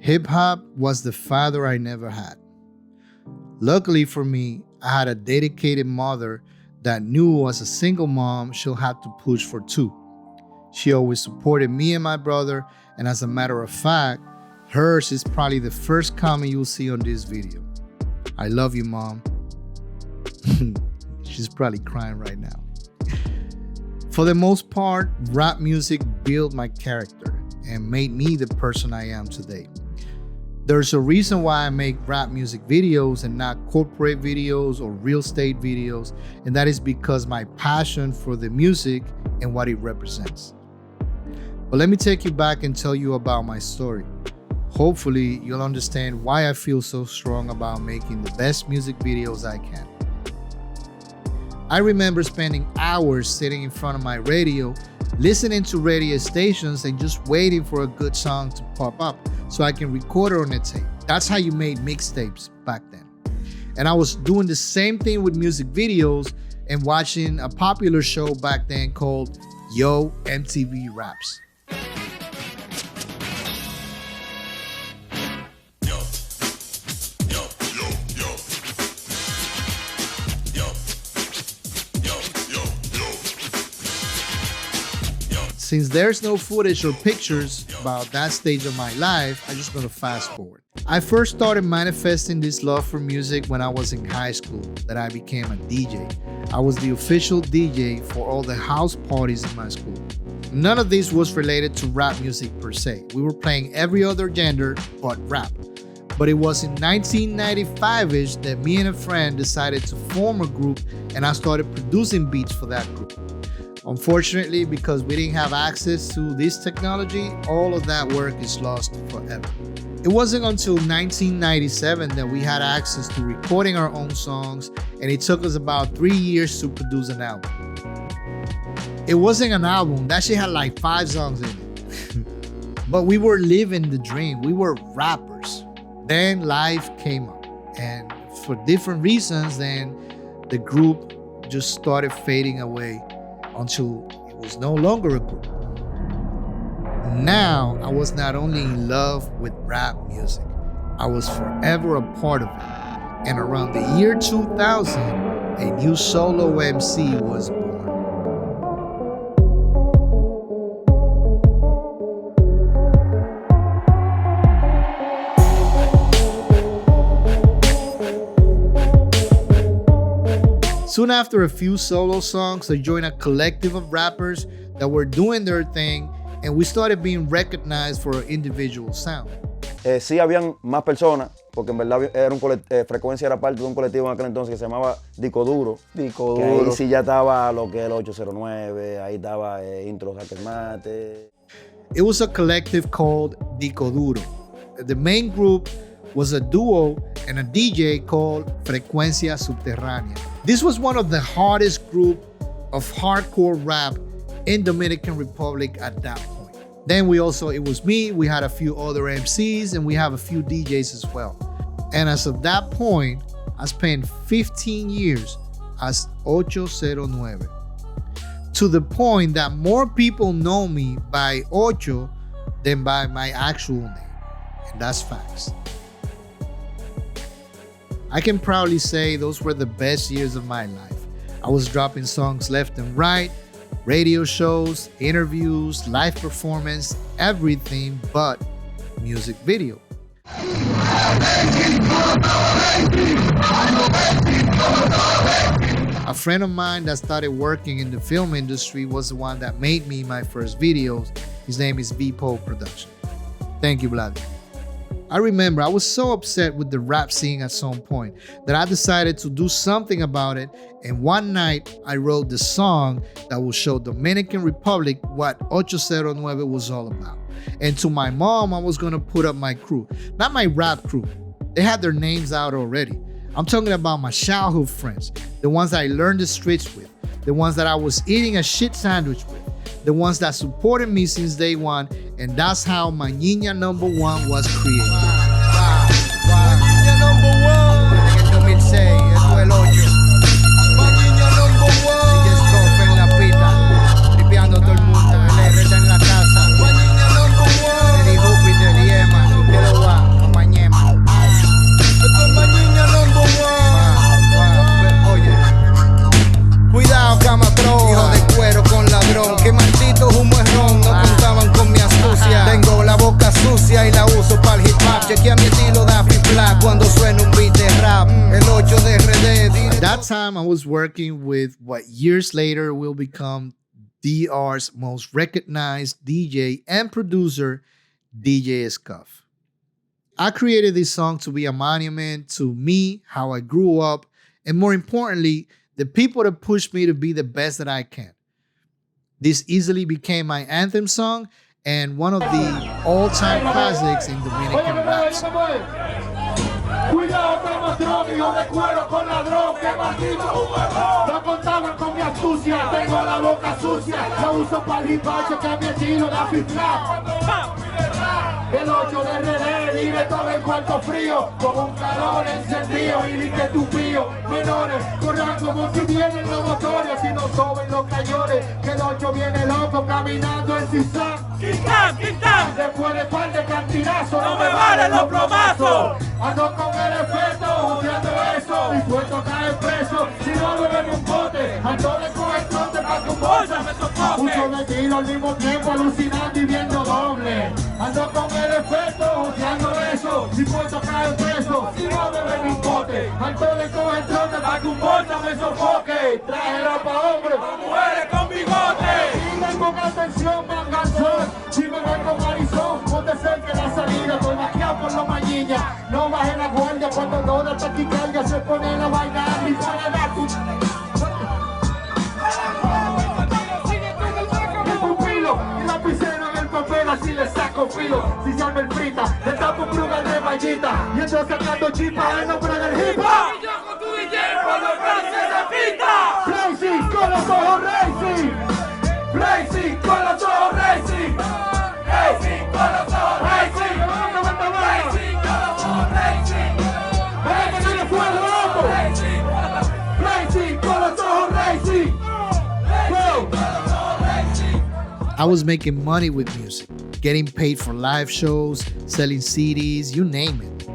Hip-hop was the father I never had. Luckily for me, I had a dedicated mother that knew as a single mom she'll have to push for two. She always supported me and my brother, and as a matter of fact, hers is probably the first comment you'll see on this video. I love you, Mom. She's probably crying right now. For the most part, rap music built my character and made me the person I am today. There's a reason why I make rap music videos and not corporate videos or real estate videos, and that is because my passion for the music and what it represents. But let me take you back and tell you about my story. Hopefully, you'll understand why I feel so strong about making the best music videos I can. I remember spending hours sitting in front of my radio, listening to radio stations and just waiting for a good song to pop up so I can record it on a tape. That's how you made mixtapes back then. And I was doing the same thing with music videos and watching a popular show back then called Yo MTV Raps. Since there's no footage or pictures about that stage of my life, I'm just gonna fast forward. I first started manifesting this love for music when I was in high school, that I became a DJ. I was the official DJ for all the house parties in my school. None of this was related to rap music per se. We were playing every other genre but rap. But it was in 1995-ish that me and a friend decided to form a group, and I started producing beats for that group. Unfortunately, because we didn't have access to this technology, all of that work is lost forever. It wasn't until 1997 that we had access to recording our own songs, and it took us about 3 years to produce an album. It wasn't an album, that shit had like 5 songs in it. But we were living the dream, we were rappers. Then life came up, and for different reasons, then the group just started fading away until it was no longer a group. Now, I was not only in love with rap music, I was forever a part of it. And around the year 2000, a new solo MC was born. Soon after a few solo songs, I joined a collective of rappers that were doing their thing, and we started being recognized for our individual sound. Sí habían más personas, porque en verdad era Frecuencia era parte de un colectivo en aquel entonces que se llamaba Disco Duro. Disco que Duro. Ahí sí ya estaba lo que es el 809, ahí estaba Intro Hacker Mate. It was a collective called Disco Duro. The main group was a duo and a DJ called Frecuencia Subterránea. This was one of the hardest group of hardcore rap in Dominican Republic at that point. Then it was me, we had a few other MCs, and we have a few DJs as well. And as of that point, I spent 15 years as 809. To the point that more people know me by Ocho than by my actual name. And that's facts. I can proudly say those were the best years of my life. I was dropping songs left and right, radio shows, interviews, live performance, everything but music video. A friend of mine that started working in the film industry was the one that made me my first videos. His name is Vipo Production. Thank you, Vlad. I remember I was so upset with the rap scene at some point that I decided to do something about it, and one night I wrote the song that will show Dominican Republic what 809 was all about. And to my mom, I was gonna put up my crew, not my rap crew. They had their names out already. I'm talking about my childhood friends, the ones that I learned the streets with, the ones that I was eating a shit sandwich with, the ones that supported me since day one, and that's how Mañiña #1 was created. Mañiña #1. En el 2006, esto es el 8. Mañiña #1. DJ Scoff en la pista, tripeando todo el mundo. LR está en la casa. Mañiña #1. Eddie Júpiter y Emma, y que lo va. time, I was working with what years later will become DR's most recognized DJ and producer, DJ Scuff. I created this song to be a monument to me, how I grew up, and more importantly, the people that pushed me to be the best that I can. This easily became my anthem song and one of the all-time classics in Dominican rap. Cuidado que mostró mi hijo de cuero con ladrón, que maldito. No contaban con mi astucia, tengo la boca sucia. Lo uso para el hipacho que mi estilo da fifla. El 8 de RD, vive todo el cuarto frío, con un calor encendido y que tupío. Menores, corran como si vienen los motores, si no soben los cañones, que el 8 viene loco caminando en zigzag. ¡Quintán! Después de par de cantinazo, no me valen los plomazos. Ando con el efecto, odiando eso, dispuesto a caer preso, si no me ven un bote, ando de con el trote para que un bolsa me sofoque. Mucho de tiro al mismo tiempo, alucinando y viendo doble. Ando con el efecto, odiando eso, dispuesto a caer preso, si no me ven un bote, ando de con el trote para que un bolsa me sofoque. Traje ropa hombre, con mujeres con bigote. Sigan con atención, manganzón, si me ven con Arizón, ponte cerca la salida, estoy vaqueado por los mañiña. No baje la guardia cuando no da taquicardia, se pone la vaina y pone la el pupilo y lapicero en el papel, así le saco filo. Si se arma el frita, le tapo pluga de mallita y estoy sacando chispas en nombre del hip hop. Y yo con tu DJ por los brazos de pita. Blazing con los ojos racing. Blazing con los ojos racing. Blazing con los ojos racing. I was making money with music, getting paid for live shows, selling CDs, you name it.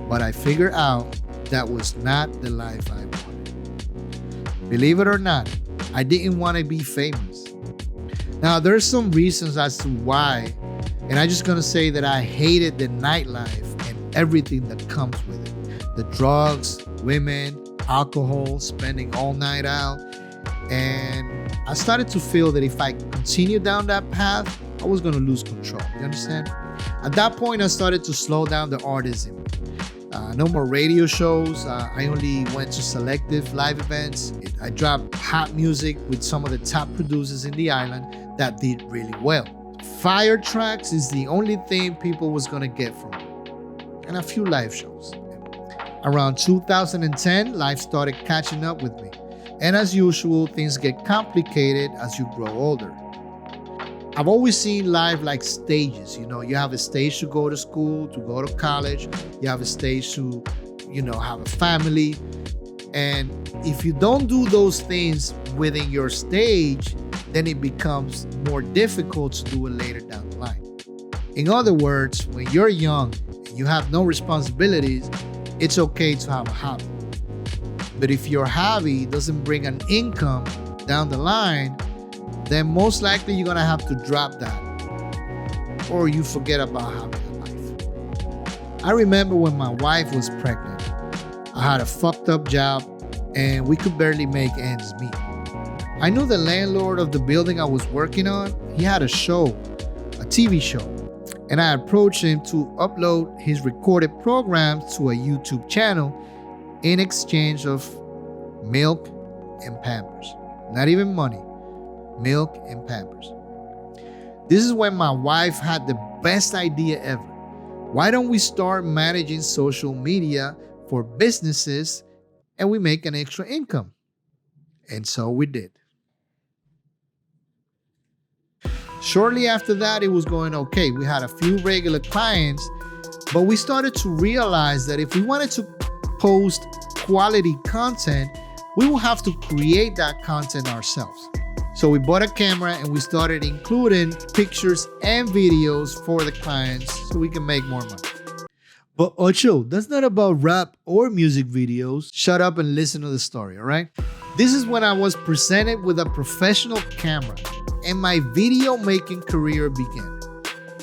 But I figured out that was not the life I wanted. Believe it or not, I didn't want to be famous. Now, there's some reasons as to why, and I'm just gonna say that I hated the nightlife and everything that comes with it. The drugs, women, alcohol, spending all night out. And I started to feel that if I continued down that path, I was gonna lose control. You understand? At that point, I started to slow down the artist in me. No more radio shows. I only went to selective live events. I dropped hot music with some of the top producers in the island that did really well. Fire tracks is the only thing people was gonna get from me. And a few live shows. Around 2010, life started catching up with me. And as usual, things get complicated as you grow older. I've always seen life like stages. You know, you have a stage to go to school, to go to college. You have a stage to, have a family. And if you don't do those things within your stage, then it becomes more difficult to do it later down the line. In other words, when you're young and you have no responsibilities, it's okay to have a hobby. But if your hobby doesn't bring an income down the line, then most likely you're gonna have to drop that, or you forget about having a life. I remember when my wife was pregnant, I had a fucked up job and we could barely make ends meet. I knew the landlord of the building I was working on, he had a show, a TV show, and I approached him to upload his recorded programs to a YouTube channel in exchange of milk and Pampers. Not even money, milk and Pampers. This is when my wife had the best idea ever. Why don't we start managing social media for businesses and we make an extra income? And so we did. Shortly after that, it was going okay. We had a few regular clients, but we started to realize that if we wanted to post quality content, we will have to create that content ourselves. So we bought a camera and we started including pictures and videos for the clients so we can make more money. But Ocho, that's not about rap or music videos. Shut up and listen to the story, all right? This is when I was presented with a professional camera and my video making career began.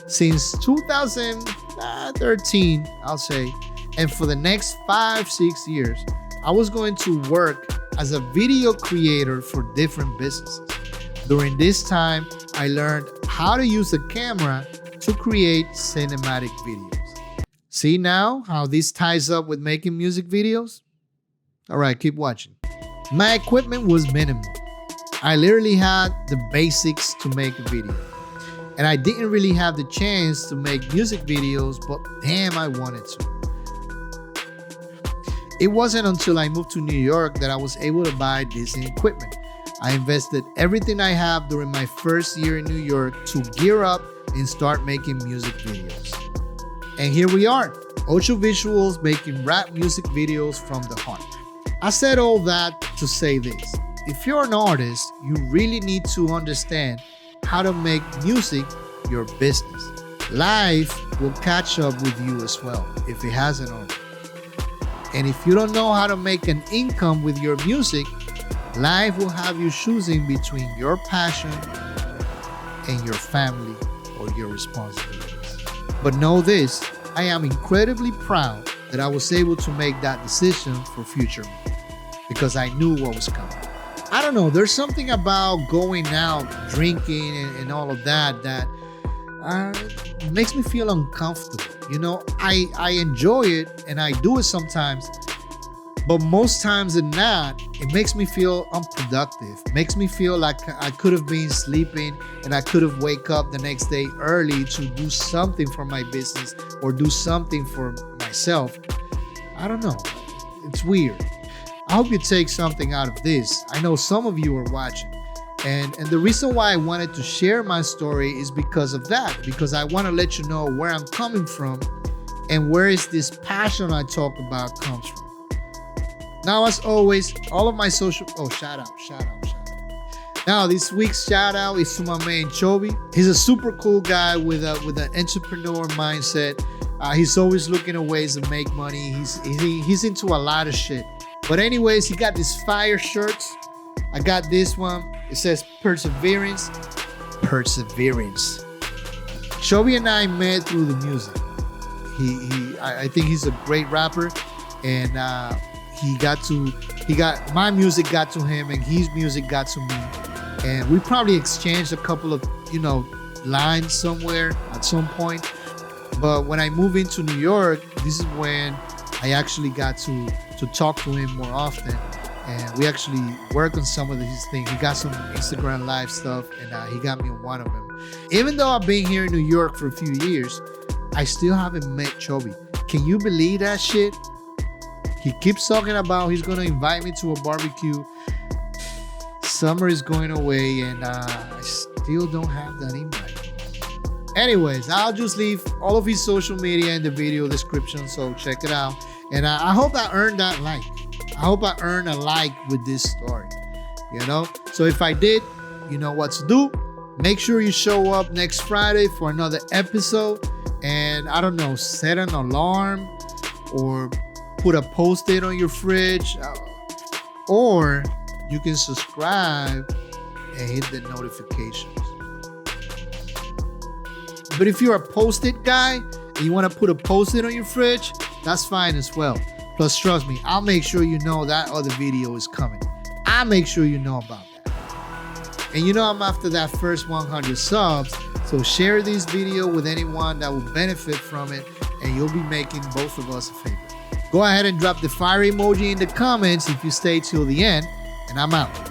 Since 2013, I'll say, and for the next 5-6 years, I was going to work as a video creator for different businesses. During this time, I learned how to use the camera to create cinematic videos. See now how this ties up with making music videos? All right, keep watching. My equipment was minimal. I literally had the basics to make a video. And I didn't really have the chance to make music videos, but damn, I wanted to. It wasn't until I moved to New York that I was able to buy this equipment. I invested everything I have during my first year in New York to gear up and start making music videos. And here we are, ochovisuals making rap music videos from the heart. I said all that to say this. If you're an artist, you really need to understand how to make music your business. Life will catch up with you as well if it hasn't already. And if you don't know how to make an income with your music, life will have you choosing between your passion and your family or your responsibilities. But know this, I am incredibly proud that I was able to make that decision for future me because I knew what was coming. I don't know, there's something about going out, drinking and all of that makes me feel uncomfortable. You know, I enjoy it and I do it sometimes, but most times than not, it makes me feel unproductive. Makes me feel like I could have been sleeping and I could have wake up the next day early to do something for my business or do something for myself. I don't know, it's weird. I hope you take something out of this. I know some of you are watching. And the reason why I wanted to share my story is because of that. Because I want to let you know where I'm coming from and where is this passion I talk about comes from. Now, as always, all of my social... Oh, shout out. Now, this week's shout out is to my man, Chovy. He's a super cool guy with an entrepreneur mindset. He's always looking at ways to make money. He's into a lot of shit. But anyways, he got these fire shirts. I got this one. It says perseverance. Chovy and I met through the music. I think he's a great rapper, and my music got to him, and his music got to me, and we probably exchanged a couple of lines somewhere at some point. But when I moved into New York, this is when I actually got to talk to him more often, and we actually worked on some of his things. He got some Instagram live stuff, and he got me on one of them. Even though I've been here in New York for a few years, I still haven't met Chovy. Can you believe that shit? He keeps talking about he's gonna invite me to a barbecue. Summer is going away, and I still don't have that invite. Anyways, I'll just leave all of his social media in the video description, so check it out. And I hope I earned that like. I hope I earned a like with this story, So if I did, you know what to do. Make sure you show up next Friday for another episode. And I don't know, set an alarm or put a post-it on your fridge. Or you can subscribe and hit the notifications. But if you're a post-it guy and you want to put a post-it on your fridge, that's fine as well. Plus, trust me, I'll make sure you know that other video is coming. I'll make sure you know about that. And I'm after that first 100 subs, so share this video with anyone that will benefit from it, and you'll be making both of us a favor. Go ahead and drop the fire emoji in the comments if you stay till the end, and I'm out.